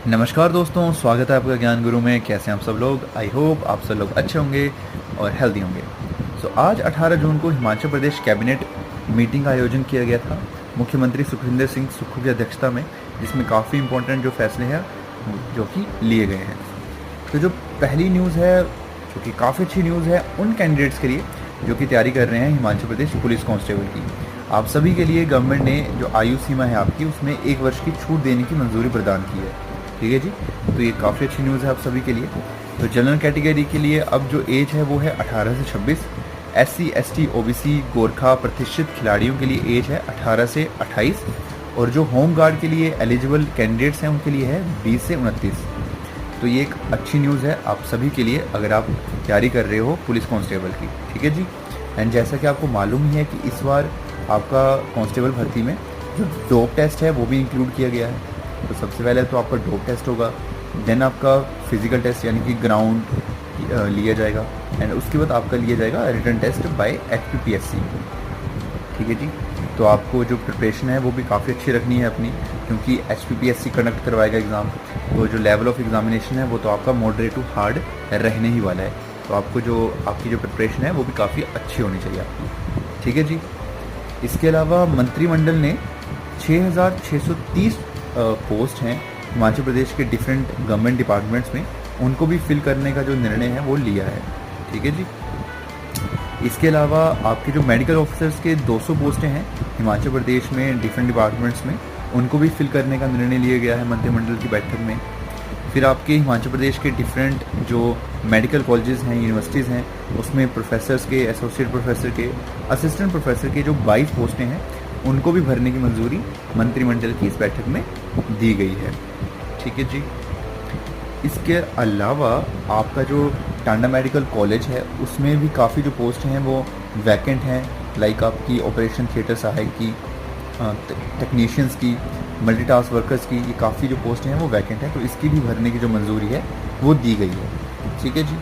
नमस्कार दोस्तों, स्वागत है आपका ज्ञान गुरु में। कैसे हैं आप सब लोग? आई होप आप सब लोग अच्छे होंगे और हेल्दी होंगे। आज 18 जून को हिमाचल प्रदेश कैबिनेट मीटिंग का आयोजन किया गया था मुख्यमंत्री सुखविंदर सिंह सुक्खू की अध्यक्षता में, जिसमें काफ़ी इंपॉर्टेंट जो फैसले हैं जो कि लिए गए हैं। तो जो पहली न्यूज़ है, जो कि काफ़ी अच्छी न्यूज़ है उन कैंडिडेट्स के लिए जो कि तैयारी कर रहे हैं हिमाचल प्रदेश पुलिस कांस्टेबल की। आप सभी के लिए गवर्नमेंट ने जो आयु सीमा है आपकी, उसमें 1 वर्ष की छूट देने की मंजूरी प्रदान की है। ठीक है जी, तो ये काफ़ी अच्छी न्यूज़ है आप सभी के लिए। तो जनरल कैटेगरी के लिए अब जो एज है वो है 18 से 26, SC ST OBC गोरखा प्रतिष्ठित खिलाड़ियों के लिए एज है 18 से 28, और जो होम गार्ड के लिए एलिजिबल कैंडिडेट्स हैं उनके लिए है 20 से 29। तो ये एक अच्छी न्यूज़ है आप सभी के लिए अगर आप तैयारी कर रहे हो पुलिस कांस्टेबल की। ठीक है जी, एंड जैसा कि आपको मालूम ही है कि इस बार आपका कांस्टेबल भर्ती में जो डोप टेस्ट है वो भी इंक्लूड किया गया है। तो सबसे पहले तो आपका डोप टेस्ट होगा, देन आपका फिजिकल टेस्ट यानी कि ग्राउंड लिया जाएगा, एंड उसके बाद आपका लिया जाएगा रिटन टेस्ट बाय HPPSC। ठीक है जी, तो आपको जो प्रिपरेशन है वो भी काफ़ी अच्छी रखनी है अपनी, क्योंकि HPPSC कंडक्ट करवाएगा एग्ज़ाम। तो जो लेवल ऑफ एग्जामिनेशन है वो तो आपका मॉडरेट टू हार्ड रहने ही वाला है। तो आपको जो आपकी जो प्रिपरेशन है वो भी काफ़ी अच्छी होनी चाहिए आपकी। ठीक है जी, इसके अलावा मंत्रिमंडल ने 6630 पोस्ट हैं हिमाचल प्रदेश के डिफरेंट गवर्नमेंट डिपार्टमेंट्स में, उनको भी फिल करने का जो निर्णय है वो लिया है। ठीक है जी, इसके अलावा आपके जो मेडिकल ऑफिसर्स के 200 पोस्टें हैं हिमाचल प्रदेश में डिफरेंट डिपार्टमेंट्स में, उनको भी फिल करने का निर्णय लिया गया है मंत्रिमंडल की बैठक में। फिर आपके हिमाचल प्रदेश के डिफरेंट जो मेडिकल कॉलेजेस हैं, यूनिवर्सिटीज़ हैं, उसमें प्रोफेसर्स के, एसोसिएट प्रोफेसर के, असिस्टेंट प्रोफेसर के जो 22 पोस्टें हैं उनको भी भरने की मंजूरी मंत्रिमंडल की इस बैठक में दी गई है। ठीक है जी, इसके अलावा आपका जो टांडा मेडिकल कॉलेज है उसमें भी काफ़ी जो पोस्ट हैं वो वैकेंट हैं, लाइक आपकी ऑपरेशन थिएटर सहायक की, टेक्नीशियंस की, मल्टीटास्क वर्कर्स की, ये काफ़ी जो पोस्ट हैं वो वैकेंट हैं, तो इसकी भी भरने की जो मंजूरी है वो दी गई है। ठीक है जी,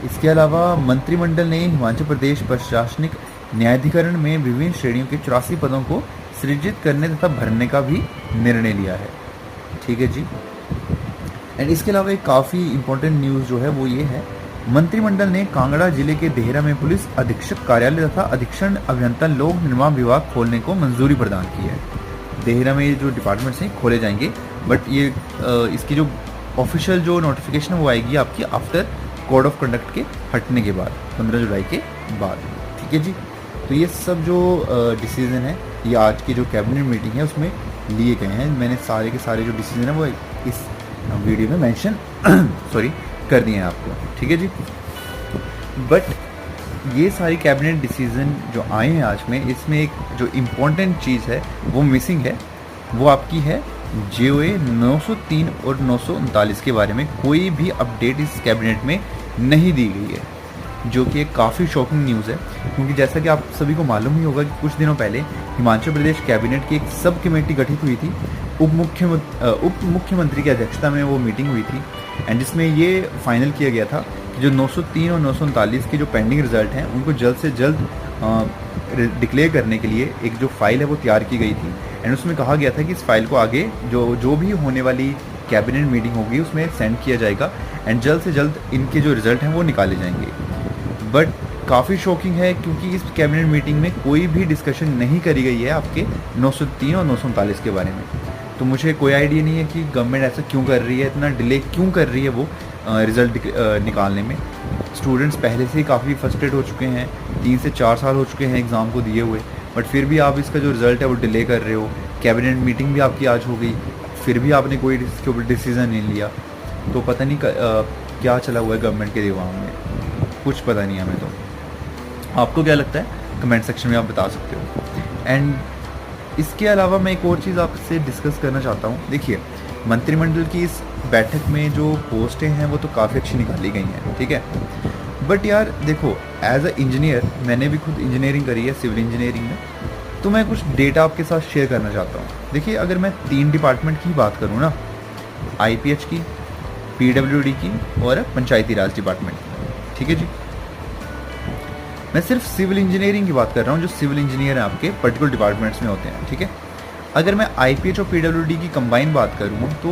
इसके अलावा मंत्रिमंडल ने हिमाचल प्रदेश प्रशासनिक न्यायाधिकरण में विभिन्न श्रेणियों के 84 पदों को सृजित करने तथा भरने का भी निर्णय लिया है। ठीक है जी, एंड इसके अलावा एक काफ़ी इंपॉर्टेंट न्यूज़ जो है वो ये है, मंत्रिमंडल ने कांगड़ा जिले के देहरा में पुलिस अधीक्षक कार्यालय तथा अधीक्षण अभियंता लोक निर्माण विभाग खोलने को मंजूरी प्रदान की है। देहरा में ये जो डिपार्टमेंट्स हैं खोले जाएंगे, बट ये इसकी जो ऑफिशियल जो नोटिफिकेशन वो आएगी आपकी आफ्टर कोड ऑफ कंडक्ट के हटने के बाद, 15 जुलाई के बाद। ठीक है जी, तो ये सब जो डिसीज़न है ये आज की जो कैबिनेट मीटिंग है उसमें लिए गए हैं। मैंने सारे के सारे जो डिसीज़न है वो इस वीडियो में मेंशन कर दिए हैं आपको। ठीक है जी, बट ये सारी कैबिनेट डिसीज़न जो आए हैं आज में, इसमें एक जो इम्पोर्टेंट चीज़ है वो मिसिंग है, वो आपकी है JOA 903 और 939 के बारे में कोई भी अपडेट इस कैबिनेट में नहीं दी गई है, जो कि एक काफ़ी शॉकिंग न्यूज़ है। क्योंकि जैसा कि आप सभी को मालूम ही होगा कि कुछ दिनों पहले हिमाचल प्रदेश कैबिनेट की एक सब कमेटी गठित हुई थी, उप मुख्यमंत्री की अध्यक्षता में वो मीटिंग हुई थी, एंड जिसमें ये फाइनल किया गया था कि जो 903 और 939 के जो पेंडिंग रिजल्ट हैं उनको जल्द से जल्द डिक्लेयर करने के लिए एक जो फाइल है वो तैयार की गई थी, एंड उसमें कहा गया था कि इस फाइल को आगे जो भी होने वाली कैबिनेट मीटिंग होगी उसमें सेंड किया जाएगा, एंड जल्द से जल्द इनके जो रिजल्ट हैं वो निकाले जाएंगे। बट काफ़ी शॉकिंग है क्योंकि इस कैबिनेट मीटिंग में कोई भी डिस्कशन नहीं करी गई है आपके 903 और 939 के बारे में। तो मुझे कोई आइडिया नहीं है कि गवर्नमेंट ऐसा क्यों कर रही है, इतना डिले क्यों कर रही है वो रिज़ल्ट निकालने में। स्टूडेंट्स पहले से ही काफ़ी फ्रस्ट्रेट हो चुके हैं, 3 से 4 साल हो चुके हैं एग्ज़ाम को दिए हुए, बट फिर भी आप इसका जो रिज़ल्ट है वो डिले कर रहे हो। कैबिनेट मीटिंग भी आपकी आज हो गई, फिर भी आपने कोई इसके ऊपर डिसीज़न नहीं लिया। तो पता नहीं क्या चला हुआ है गवर्नमेंट के दिमाग में, कुछ पता नहीं हमें। तो आपको क्या लगता है कमेंट सेक्शन में आप बता सकते हो। एंड इसके अलावा मैं एक और चीज़ आपसे डिस्कस करना चाहता हूँ। देखिए, मंत्रिमंडल की इस बैठक में जो पोस्टें हैं वो तो काफ़ी अच्छी निकाली गई हैं, ठीक है, बट यार देखो, एज अ इंजीनियर मैंने भी खुद इंजीनियरिंग करी है, सिविल इंजीनियरिंग में, तो मैं कुछ डेटा आपके साथ शेयर करना चाहता हूँ। देखिए, अगर मैं 3 डिपार्टमेंट की बात करूँ ना, IPH की, PWD की और पंचायती राज डिपार्टमेंट की, ठीक है जी, मैं सिर्फ सिविल इंजीनियरिंग की बात कर रहा हूँ, जो सिविल इंजीनियर हैं आपके पर्टिकुलर डिपार्टमेंट्स में होते हैं। ठीक है, अगर मैं IPH और PWD की कंबाइन बात करूँ तो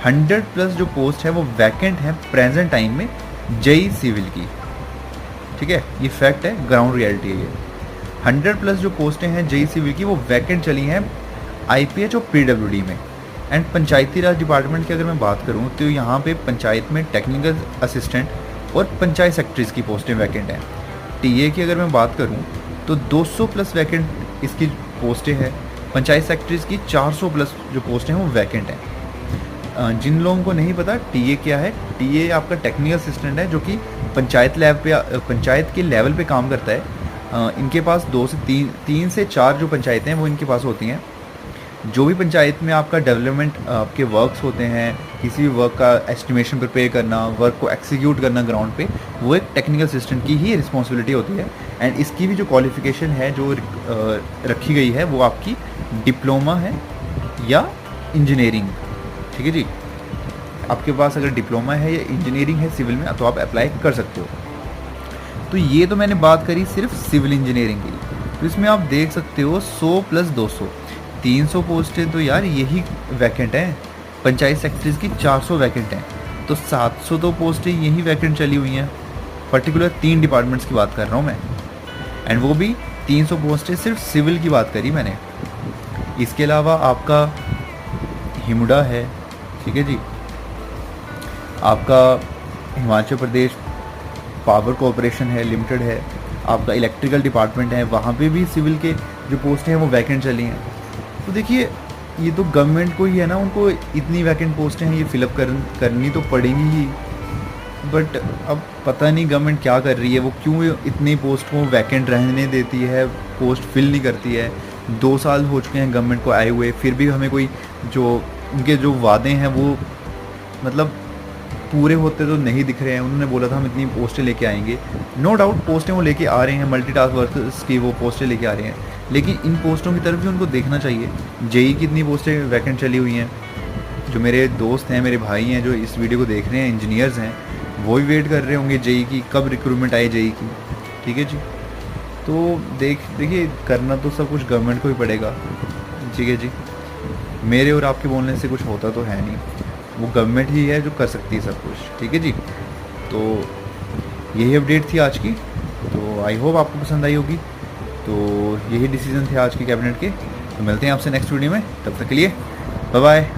100+ जो पोस्ट है वो वैकेंट है प्रेजेंट टाइम में जेई सिविल की, ठीक है, ये फैक्ट है, ग्राउंड रियलिटी है ये। 100+ जो पोस्टें हैं जेई सिविल की वो वैकेंट चली हैं आईपीएच और पीडब्ल्यूडी में। एंड पंचायती राज डिपार्टमेंट की अगर मैं बात करूं तो यहाँ पे पंचायत में टेक्निकल असिस्टेंट और पंचायत सेक्रेटरीज की पोस्टें वैकेंट हैं। टीए की अगर मैं बात करूं तो 200+ वैकेंट इसकी पोस्टें हैं। पंचायत सेक्रेटरीज की 400+ जो पोस्टें हैं वो वैकेंट हैं। जिन लोगों को नहीं पता टीए क्या है, टीए आपका टेक्निकल असिस्टेंट है जो कि पंचायत के लेवल पे काम करता है। इनके पास 3 से 4 जो पंचायतें हैं वो इनके पास होती हैं। जो भी पंचायत में आपका डेवलपमेंट आपके वर्क्स होते हैं, किसी भी वर्क का एस्टिमेशन प्रिपेयर करना, वर्क को एक्सिक्यूट करना ग्राउंड पे, वो एक टेक्निकल असिस्टेंट की ही रिस्पॉन्सिबिलिटी होती है। एंड इसकी भी जो क्वालिफिकेशन है जो रखी गई है वो आपकी डिप्लोमा है या इंजीनियरिंग, ठीक है जी। आपके पास अगर डिप्लोमा है या इंजीनियरिंग है सिविल में तो आप अप्लाई कर सकते हो। तो ये तो मैंने बात करी सिर्फ सिविल इंजीनियरिंग की। तो इसमें आप देख सकते हो 100 + 200 300 पोस्टें तो यार यही वैकेंट हैं। पंचायत सेक्रेटरीज की 400 वैकेंट हैं, तो 700 तो पोस्टें यही वैकेंट चली हुई हैं। पर्टिकुलर 3 डिपार्टमेंट्स की बात कर रहा हूँ मैं, एंड वो भी 300 पोस्टें सिर्फ सिविल की बात करी मैंने। इसके अलावा आपका हिमुडा है, ठीक है जी, आपका हिमाचल प्रदेश पावर कॉरपोरेशन है लिमिटेड है, आपका इलेक्ट्रिकल डिपार्टमेंट है, वहाँ पे भी सिविल के जो पोस्टें हैं वो वैकेंट चली हैं। तो देखिए ये तो गवर्नमेंट को ही है ना, उनको इतनी वैकेंट पोस्टें हैं ये फिलअप करनी तो पड़ेंगी ही। बट अब पता नहीं गवर्नमेंट क्या कर रही है, वो क्यों इतनी पोस्ट को वैकेंट रहने देती है, पोस्ट फिल नहीं करती है। 2 साल हो चुके हैं गवर्नमेंट को आए हुए, फिर भी हमें कोई जो उनके जो वादे हैं वो मतलब पूरे होते तो नहीं दिख रहे हैं। उन्होंने बोला था हम इतनी पोस्टें लेके आएंगे, नो डाउट पोस्टें वो लेके आ रहे हैं, मल्टीटास्क वर्कर्स की वो पोस्टें लेके आ रहे हैं, लेकिन इन पोस्टों की तरफ भी उनको देखना चाहिए। जेई की इतनी पोस्टें वैकेंट चली हुई हैं। जो मेरे दोस्त हैं, मेरे भाई हैं जो इस वीडियो को देख रहे हैं, इंजीनियर्स हैं, वो भी वेट कर रहे होंगे जेई की, कब रिक्रूटमेंट आए जेई की, ठीक है जी। तो देखिए करना तो सब कुछ गवर्नमेंट को ही पड़ेगा, ठीक है जी। मेरे और आपके बोलने से कुछ होता तो है नहीं, वो गवर्नमेंट ही है जो कर सकती है सब कुछ, ठीक है जी। तो यही अपडेट थी आज की, तो आई होप आपको पसंद आई होगी। तो यही डिसीजन थे आज के कैबिनेट के। तो मिलते हैं आपसे नेक्स्ट वीडियो में, तब तक के लिए बाय बाय।